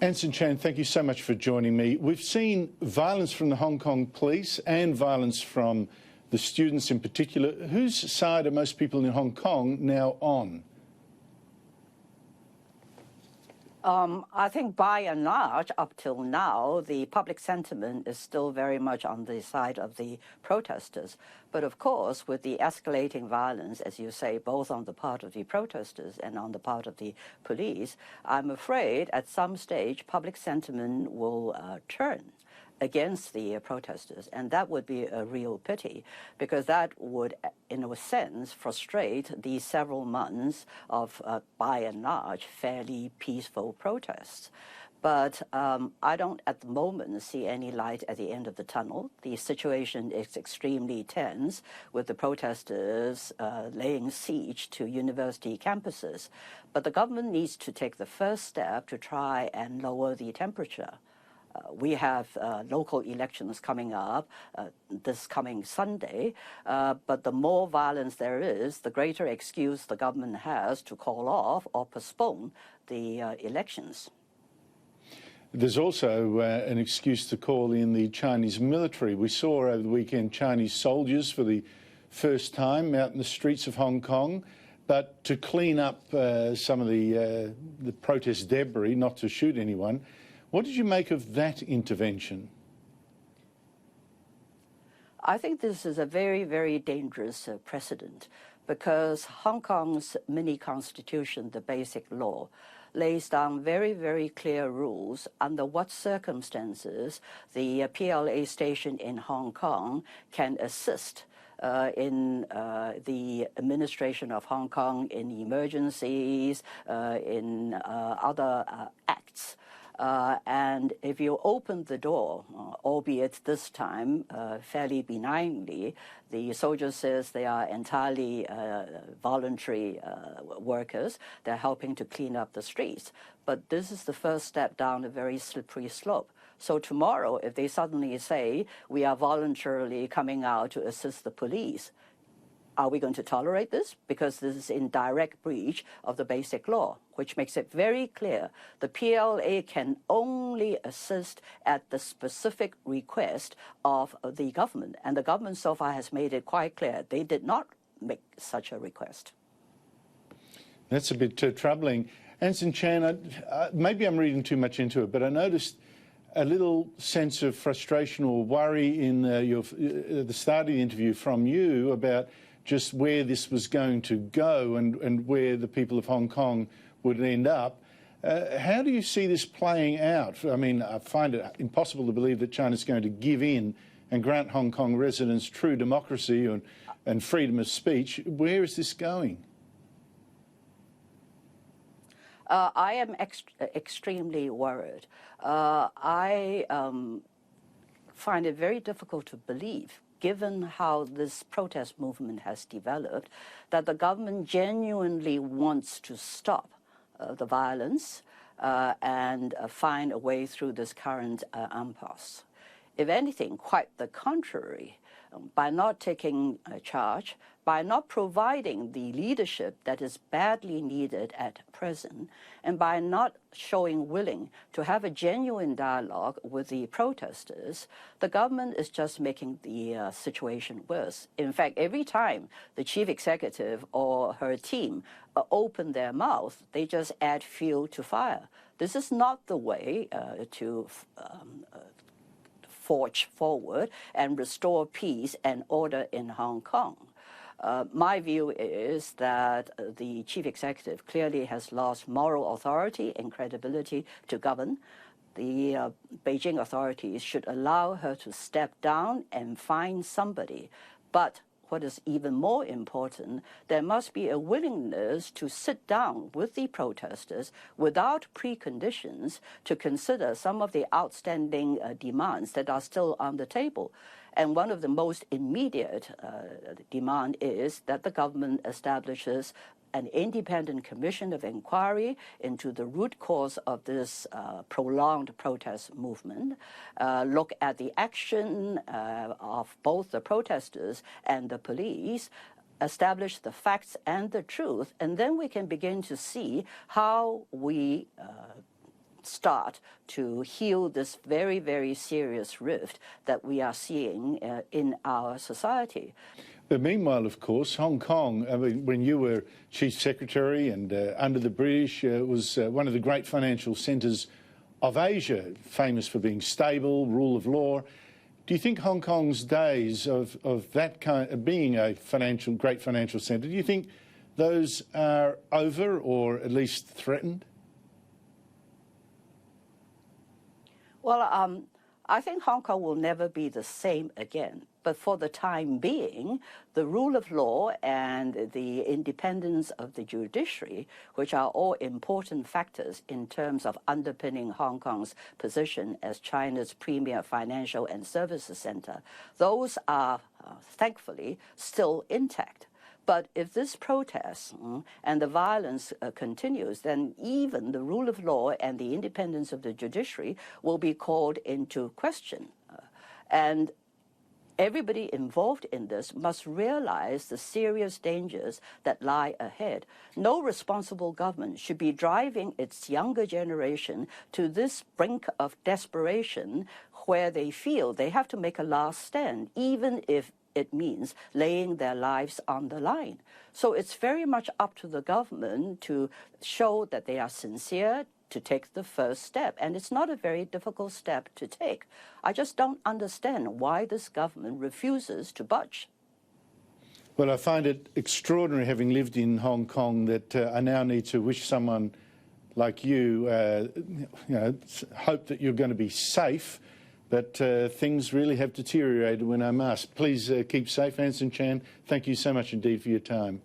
Anson Chan, thank you so much for joining me. We've seen violence from the Hong Kong police and violence from the students in particular. Whose side are most people in Hong Kong now on? I think by and large, up till now, the public sentiment is still very much on the side of the protesters. But of course, with the escalating violence, as you say, both on the part of the protesters and on the part of the police, I'm afraid at some stage public sentiment will turn against the protesters, and that would be a real pity, because that would, in a sense, frustrate these several months of, by and large, fairly peaceful protests. But I don't, at the moment, see any light at the end of the tunnel. The situation is extremely tense, with the protesters laying siege to university campuses. But the government needs to take the first step to try and lower the temperature. We have local elections coming up this coming Sunday, but the more violence there is, the greater excuse the government has to call off or postpone the elections. There's also an excuse to call in the Chinese military. We saw over the weekend Chinese soldiers for the first time out in the streets of Hong Kong, but to clean up some of the protest debris, not to shoot anyone. What did you make of that intervention? I think this is a very, very dangerous precedent, because Hong Kong's mini-constitution, the Basic Law, lays down very, very clear rules under what circumstances the PLA station in Hong Kong can assist in the administration of Hong Kong, in emergencies, in other acts. And if you open the door, albeit this time fairly benignly, the soldier says they are entirely voluntary workers. They're helping to clean up the streets. But this is the first step down a very slippery slope. So tomorrow, if they suddenly say, we are voluntarily coming out to assist the police, are we going to tolerate this? Because this is in direct breach of the Basic Law, which makes it very clear the PLA can only assist at the specific request of the government. And the government so far has made it quite clear they did not make such a request. That's a bit troubling. Anson Chan, maybe I'm reading too much into it, but I noticed a little sense of frustration or worry in the start of the interview from you about just where this was going to go and where the people of Hong Kong would end up. How do you see this playing out? I mean, I find it impossible to believe that China's going to give in and grant Hong Kong residents true democracy and freedom of speech. Where is this going? I am extremely worried. I find it very difficult to believe, given how this protest movement has developed, that the government genuinely wants to stop the violence and find a way through this current impasse. If anything, quite the contrary. By not taking charge, by not providing the leadership that is badly needed at present, and by not showing willing to have a genuine dialogue with the protesters, the government is just making the situation worse. In fact, every time the chief executive or her team open their mouth, they just add fuel to fire. This is not the way to forge forward and restore peace and order in Hong Kong. My view is that the chief executive clearly has lost moral authority and credibility to govern. The Beijing authorities should allow her to step down and find somebody. But what is even more important, there must be a willingness to sit down with the protesters without preconditions to consider some of the outstanding demands that are still on the table. And one of the most immediate demand is that the government establishes an independent commission of inquiry into the root cause of this prolonged protest movement, look at the action of both the protesters and the police, establish the facts and the truth, and then we can begin to see how we start to heal this very, very serious rift that we are seeing in our society. But meanwhile, of course, Hong Kong, I mean, when you were Chief Secretary and under the British, it was one of the great financial centres of Asia, famous for being stable, rule of law. Do you think Hong Kong's days of that kind of being a great financial centre, do you think those are over or at least threatened? Well, I think Hong Kong will never be the same again. But for the time being, the rule of law and the independence of the judiciary, which are all important factors in terms of underpinning Hong Kong's position as China's premier financial and services center, those are, thankfully, still intact. But if this protest and the violence continues, then even the rule of law and the independence of the judiciary will be called into question. And everybody involved in this must realize the serious dangers that lie ahead. No responsible government should be driving its younger generation to this brink of desperation where they feel they have to make a last stand, even if it means laying their lives on the line. So it's very much up to the government to show that they are sincere, to take the first step. And it's not a very difficult step to take. I just don't understand why this government refuses to budge. Well, I find it extraordinary, having lived in Hong Kong, that I now need to wish someone like you, hope that you're going to be safe. But things really have deteriorated when I'm asked. Please keep safe, Anson Chan. Thank you so much indeed for your time.